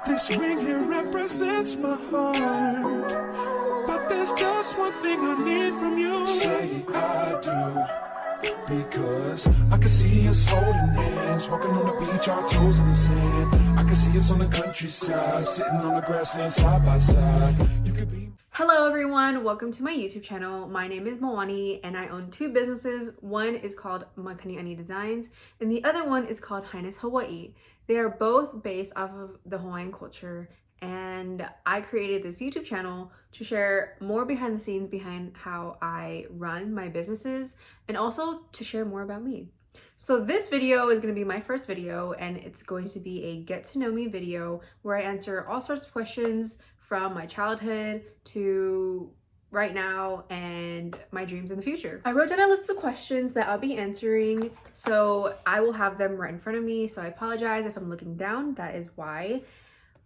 This ring here represents my heart, but there's just one thing I need from you. Say I do, because I can see us holding hands, walking on the beach, our toes in the sand. I can see us on the countryside, sitting on the grassland side by side. You could be. Hello everyone, welcome to my YouTube channel. My name is Moani and I own two businesses. One is called Makaniani Designs and the other one is called Highness Hawaii. They are both based off of the Hawaiian culture, and I created this YouTube channel to share more behind the scenes behind how I run my businesses and also to share more about me. So this video is going to be my first video, and it's going to be a get to know me video where I answer all sorts of questions from my childhood to right now and my dreams in the future. I wrote down a list of questions that I'll be answering, so I will have them right in front of me. So I apologize if I'm looking down, that is why.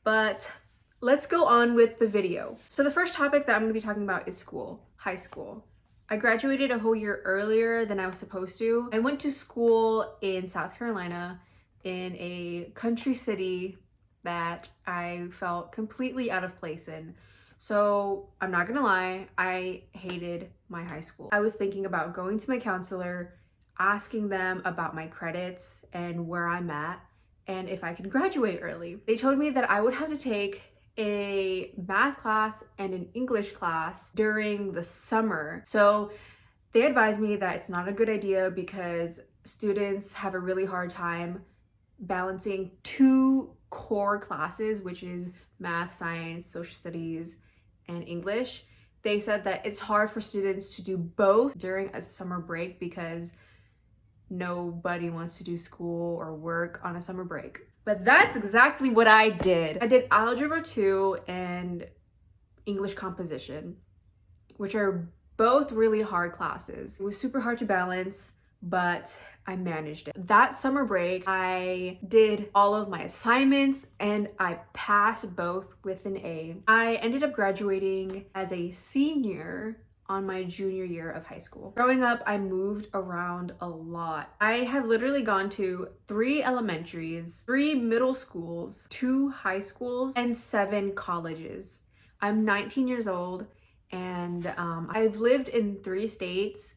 But let's go on with the video. So the first topic that I'm going to be talking about is school, high school. I graduated a whole year earlier than I was supposed to. I went to school in South Carolina in a country city that I felt completely out of place in. So I'm not gonna lie, I hated my high school. I was thinking about going to my counselor, asking them about my credits and where I'm at and if I could graduate early. They told me that I would have to take a math class and an English class during the summer. So they advised me that it's not a good idea because students have a really hard time balancing two core classes, which is math, science, social studies, and English. They said that it's hard for students to do both during a summer break because nobody wants to do school or work on a summer break. But that's exactly what I did. I did Algebra 2 and English Composition, which are both really hard classes. It was super hard to balance, but I managed it. That summer break, I did all of my assignments and I passed both with an A. I ended up graduating as a senior on my junior year of high school. Growing up, I moved around a lot. I have literally gone to 3 elementaries, 3 middle schools, 2 high schools, and 7 colleges. I'm 19 years old and I've lived in 3 states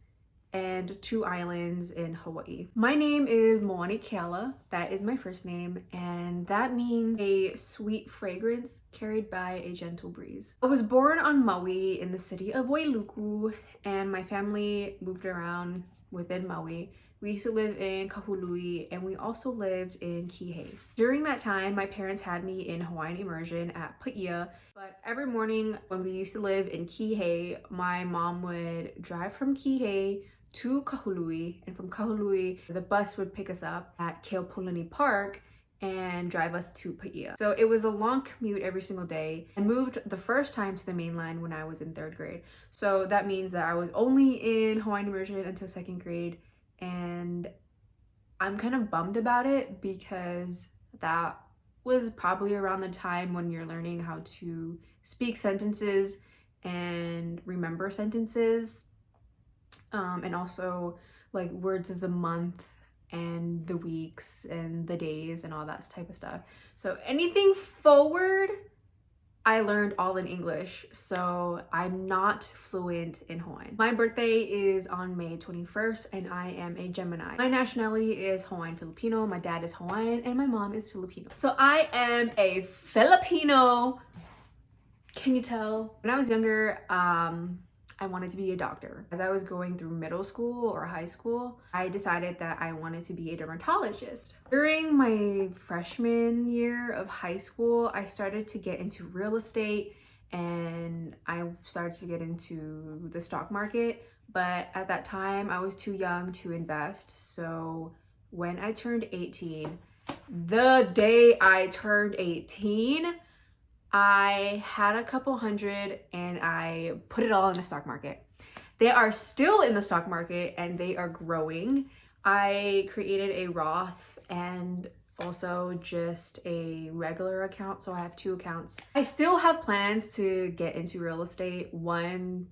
and 2 islands in Hawaii. My name is Kou.Moanikeala. That is my first name, and that means a sweet fragrance carried by a gentle breeze. I was born on Maui in the city of Wailuku, and my family moved around within Maui. We used to live in Kahului, and we also lived in Kihei. During that time, my parents had me in Hawaiian immersion at Paia, but every morning when we used to live in Kihei, my mom would drive from Kihei to Kahului, and from Kahului the bus would pick us up at Keopolani Park and drive us to Paia. So it was a long commute every single day. I moved the first time to the mainland when I was in 3rd grade. So that means that I was only in Hawaiian immersion until 2nd grade, and I'm kind of bummed about it because that was probably around the time when you're learning how to speak sentences and remember sentences. And also like words of the month and the weeks and the days and all that type of stuff. So anything forward, I learned all in English, so I'm not fluent in Hawaiian. My birthday is on May 21st and I am a Gemini. My nationality is Hawaiian Filipino, my dad is Hawaiian, and my mom is Filipino. So I am a Filipino. Can you tell? When I was younger, I wanted to be a doctor. As I was going through middle school or high school, I decided that I wanted to be a dermatologist. During my freshman year of high school, I started to get into real estate and I started to get into the stock market. But at that time, I was too young to invest. So when I turned 18, the day I turned 18, I had a couple hundred and I put it all in the stock market. They are still in the stock market and they are growing. I created a Roth and also just a regular account, so I have 2 accounts. I still have plans to get into real estate. One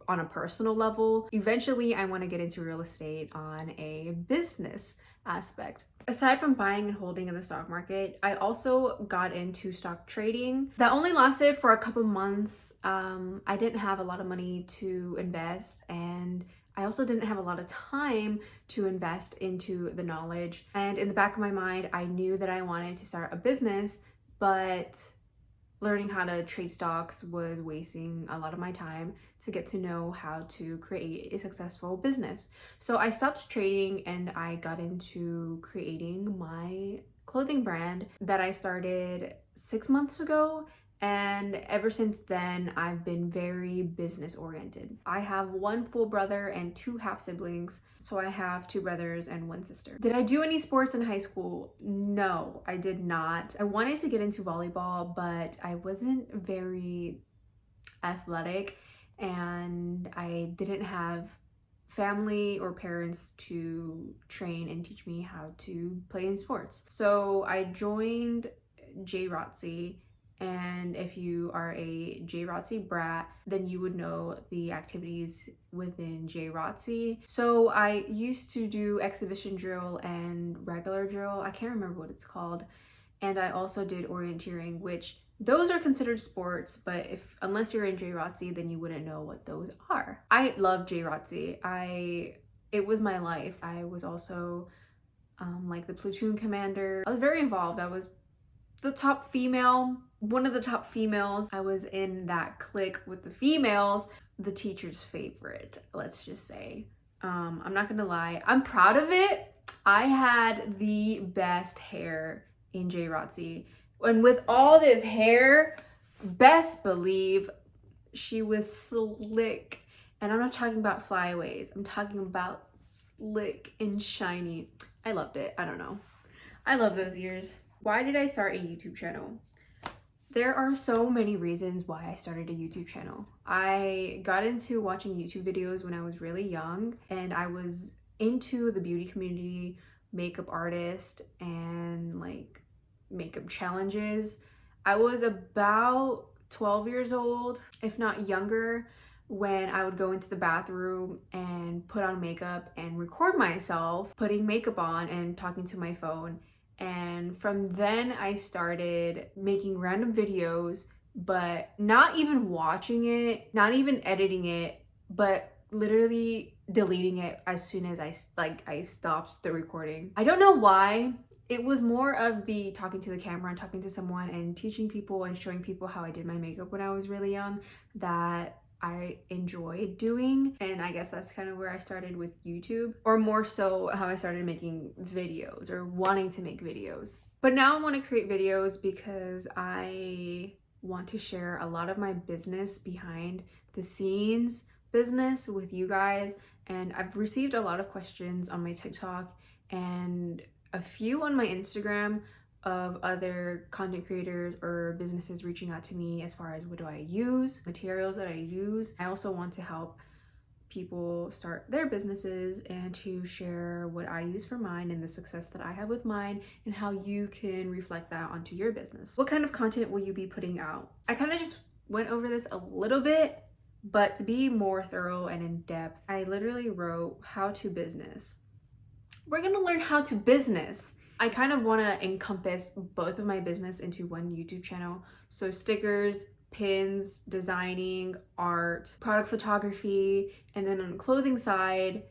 on a personal level. Eventually, I want to get into real estate on a business aspect. Aside from buying and holding in the stock market, I also got into stock trading. That only lasted for a couple months. I didn't have a lot of money to invest, and I also didn't have a lot of time to invest into the knowledge. And in the back of my mind, I knew that I wanted to start a business, but learning how to trade stocks was wasting a lot of my time to get to know how to create a successful business. So I stopped trading and I got into creating my clothing brand that I started 6 months ago. And ever since then, I've been very business oriented. I have one full brother and 2 half siblings. So I have 2 brothers and 1 sister. Did I do any sports in high school? No, I did not. I wanted to get into volleyball, but I wasn't very athletic and I didn't have family or parents to train and teach me how to play in sports. So I joined JROTC. And if you are a JROTC brat, then you would know the activities within JROTC. So I used to do exhibition drill and regular drill. I can't remember what it's called. And I also did orienteering, which those are considered sports, but unless you're in JROTC, then you wouldn't know what those are. I love JROTC. It was my life. I was also like the platoon commander. I was very involved. I was the top female, one of the top females. I was in that clique with the females, the teacher's favorite, let's just say. I'm not gonna lie, I'm proud of it. I had the best hair in JROTC. And with all this hair, best believe she was slick. And I'm not talking about flyaways, I'm talking about slick and shiny. I loved it. I don't know. I love those years. Why did I start a YouTube channel? There are so many reasons why I started a YouTube channel. I got into watching YouTube videos when I was really young, and I was into the beauty community, makeup artist, and like makeup challenges. I was about 12 years old, if not younger, when I would go into the bathroom and put on makeup and record myself putting makeup on and talking to my phone. And from then I started making random videos, but not even watching it, not even editing it, but literally deleting it as soon as I stopped the recording. I don't know why. It was more of the talking to the camera and talking to someone and teaching people and showing people how I did my makeup when I was really young that I enjoyed doing. And I guess that's kind of where I started with YouTube, or more so how I started making videos or wanting to make videos. But now I want to create videos because I want to share a lot of my business behind the scenes business with you guys. And I've received a lot of questions on my TikTok and a few on my Instagram of other content creators or businesses reaching out to me as far as what do I use, materials that I use. I also want to help people start their businesses and to share what I use for mine and the success that I have with mine and how you can reflect that onto your business. What kind of content will you be putting out? I kind of just went over this a little bit, but to be more thorough and in depth, I literally wrote how to business. We're gonna learn how to business. I kind of want to encompass both of my business into one YouTube channel. So stickers, pins, designing, art, product photography, and then on the clothing side,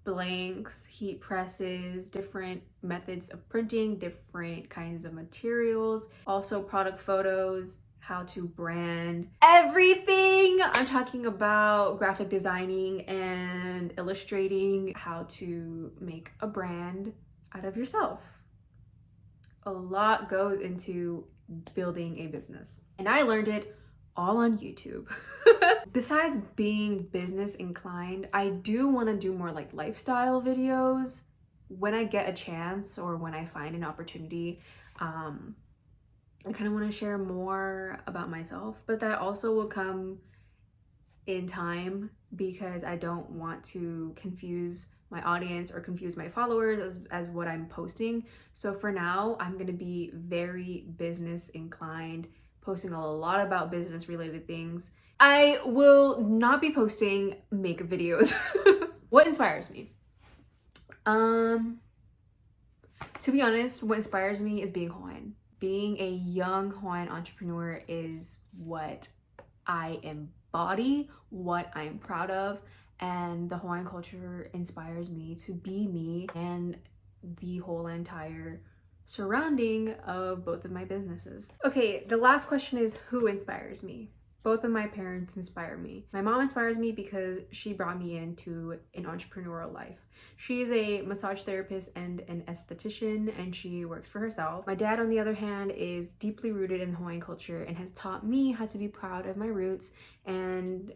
blanks, heat presses, different methods of printing, different kinds of materials, also product photos, how to brand, everything. I'm talking about graphic designing and illustrating, how to make a brand out of yourself. A lot goes into building a business, and I learned it all on YouTube. Besides being business inclined, I do want to do more like lifestyle videos when I get a chance or when I find an opportunity. I kind of want to share more about myself, but that also will come in time because I don't want to confuse my audience or confuse my followers as what I'm posting. So for now, I'm going to be very business inclined, posting a lot about business related things. I will not be posting makeup videos. What inspires me? To be honest, what inspires me is being Hawaiian. Being a young Hawaiian entrepreneur is what I embody, what I'm proud of, and the Hawaiian culture inspires me to be me and the whole entire surrounding of both of my businesses. Okay, the last question is who inspires me? Both of my parents inspire me. My mom inspires me because she brought me into an entrepreneurial life. She is a massage therapist and an esthetician, and she works for herself. My dad, on the other hand, is deeply rooted in Hawaiian culture and has taught me how to be proud of my roots. And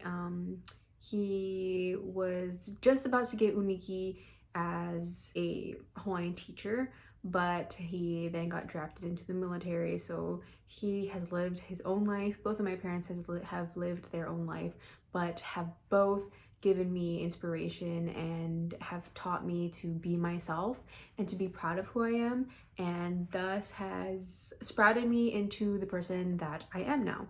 he was just about to get uniki as a Hawaiian teacher, but he then got drafted into the military, so he has lived his own life. Both of my parents have lived their own life, but have both given me inspiration and have taught me to be myself and to be proud of who I am, and thus has sprouted me into the person that I am now.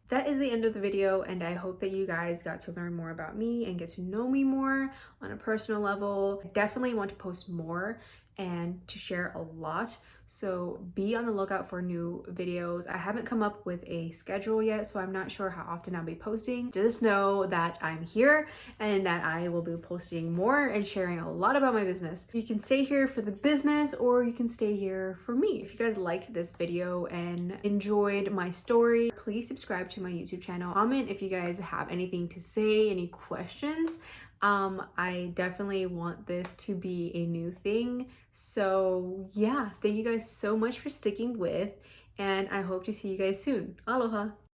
That is the end of the video, and I hope that you guys got to learn more about me and get to know me more on a personal level. I definitely want to post more and to share a lot, so be on the lookout for new videos. I haven't come up with a schedule yet, so I'm not sure how often I'll be posting. Just know that I'm here and that I will be posting more and sharing a lot about my business. You can stay here for the business or you can stay here for me. If you guys liked this video and enjoyed my story, please subscribe to my YouTube channel. Comment if you guys have anything to say, any questions. I definitely want this to be a new thing. So yeah, thank you guys so much for sticking with, and I hope to see you guys soon. Aloha!